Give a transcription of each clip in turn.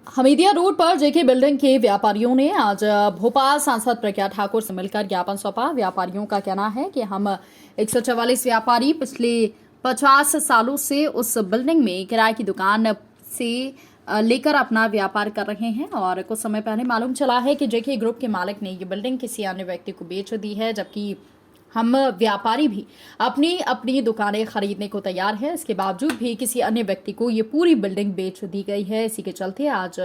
Hamidia road पर जेके building के व्यापारियों ने आज भोपाल सांसद प्रज्ञा ठाकुर से मिलकर ज्ञापन सौंपा। व्यापारियों का कहना है कि हम 144 व्यापारी पिछले 50 सालों से उस बिल्डिंग में किराए की दुकान से लेकर अपना व्यापार कर रहे हैं और कुछ समय पहले मालूम चला है कि जेके ग्रुप के मालिक ने ये बिल्डिंग किसी अन्य व्यक्ति को बेच दी है, जबकि हम व्यापारी भी अपनी अपनी दुकानें खरीदने को तैयार हैं। इसके बावजूद भी किसी अन्य व्यक्ति को ये पूरी बिल्डिंग बेच दी गई है। इसी के चलते आज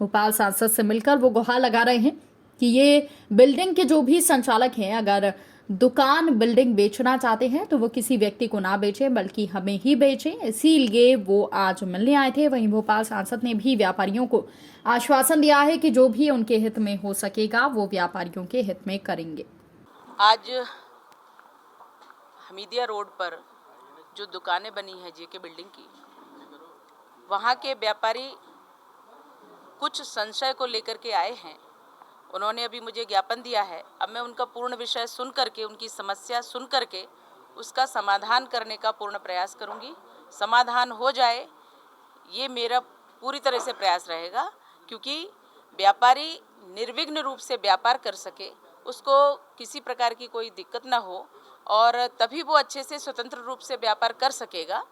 भोपाल सांसद से मिलकर वो गुहार लगा रहे हैं कि ये बिल्डिंग के जो भी संचालक हैं, अगर दुकान बिल्डिंग बेचना चाहते हैं तो वो किसी व्यक्ति को ना बेचें बल्कि हमें ही बेचें। इसीलिए वो आज मिलने आए थे। वहीं भोपाल सांसद ने भी व्यापारियों को आश्वासन दिया है कि जो भी उनके हित में हो सकेगा वो व्यापारियों के हित में करेंगे। आज हमीदिया रोड पर जो दुकानें बनी है जेके बिल्डिंग की, वहाँ के व्यापारी कुछ संशय को लेकर के आए हैं। उन्होंने अभी मुझे ज्ञापन दिया है। अब मैं उनका पूर्ण विषय सुन करके, उनकी समस्या सुन करके उसका समाधान करने का पूर्ण प्रयास करूँगी। समाधान हो जाए ये मेरा पूरी तरह से प्रयास रहेगा, क्योंकि व्यापारी निर्विघ्न रूप से व्यापार कर सके, उसको किसी प्रकार की कोई दिक्कत ना हो और तभी वो अच्छे से स्वतंत्र रूप से व्यापार कर सकेगा।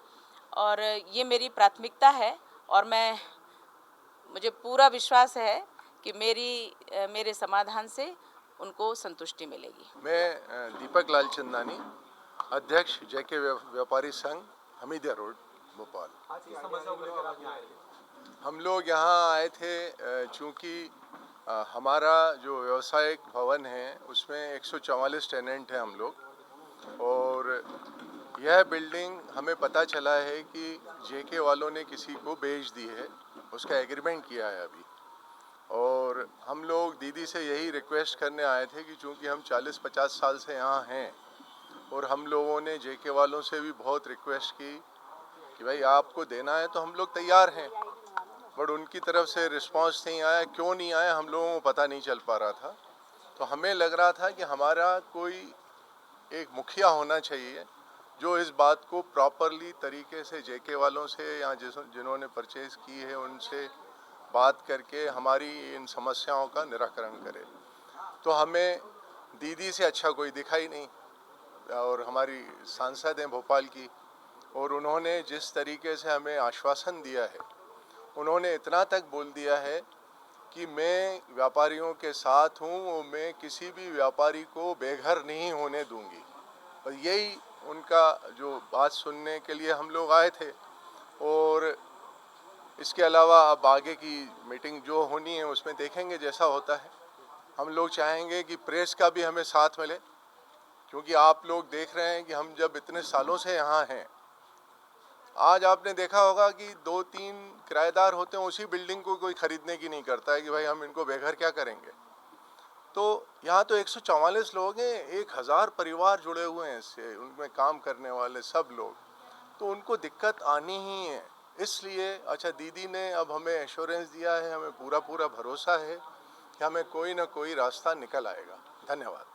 और ये मेरी प्राथमिकता है और मुझे पूरा विश्वास है कि मेरे समाधान से उनको संतुष्टि मिलेगी। मैं दीपक लाल चंदानी, अध्यक्ष जेके व्यापारी संघ हमीदिया रोड भोपाल। हम लोग यहाँ आए थे चूँकि हमारा जो व्यवसायिक भवन है उसमें 144 टेनेंट हैं हम लोग, और यह बिल्डिंग हमें पता चला है कि जेके वालों ने किसी को बेच दी है, उसका एग्रीमेंट किया है अभी। और हम लोग दीदी से यही रिक्वेस्ट करने आए थे कि चूँकि हम 40-50 साल से यहाँ हैं और हम लोगों ने जेके वालों से भी बहुत रिक्वेस्ट की कि भाई आपको देना है तो हम लोग तैयार हैं, बट उनकी तरफ से रिस्पांस नहीं आया। क्यों नहीं आया हम लोगों को पता नहीं चल पा रहा था। तो हमें लग रहा था कि हमारा कोई एक मुखिया होना चाहिए जो इस बात को प्रॉपरली तरीके से जेके वालों से या जिन्होंने परचेज़ की है उनसे बात करके हमारी इन समस्याओं का निराकरण करे। तो हमें दीदी से अच्छा कोई दिखा ही नहीं, और हमारी सांसद हैं भोपाल की, और उन्होंने जिस तरीके से हमें आश्वासन दिया है, उन्होंने इतना तक बोल दिया है कि मैं व्यापारियों के साथ हूँ और मैं किसी भी व्यापारी को बेघर नहीं होने दूंगी। और यही उनका जो बात सुनने के लिए हम लोग आए थे। और इसके अलावा अब आगे की मीटिंग जो होनी है उसमें देखेंगे जैसा होता है। हम लोग चाहेंगे कि प्रेस का भी हमें साथ मिले, क्योंकि आप लोग देख रहे हैं कि हम जब इतने सालों से यहाँ हैं, आज आपने देखा होगा कि 2-3 किराएदार होते हैं, उसी बिल्डिंग को कोई ख़रीदने की नहीं करता है कि भाई हम इनको बेघर क्या करेंगे। तो यहाँ तो 144 लोग हैं, 1000 परिवार जुड़े हुए हैं इससे, उनमें काम करने वाले सब लोग, तो उनको दिक्कत आनी ही है। इसलिए अच्छा, दीदी ने अब हमें एश्योरेंस दिया है, हमें पूरा भरोसा है कि हमें कोई ना कोई रास्ता निकल आएगा। धन्यवाद।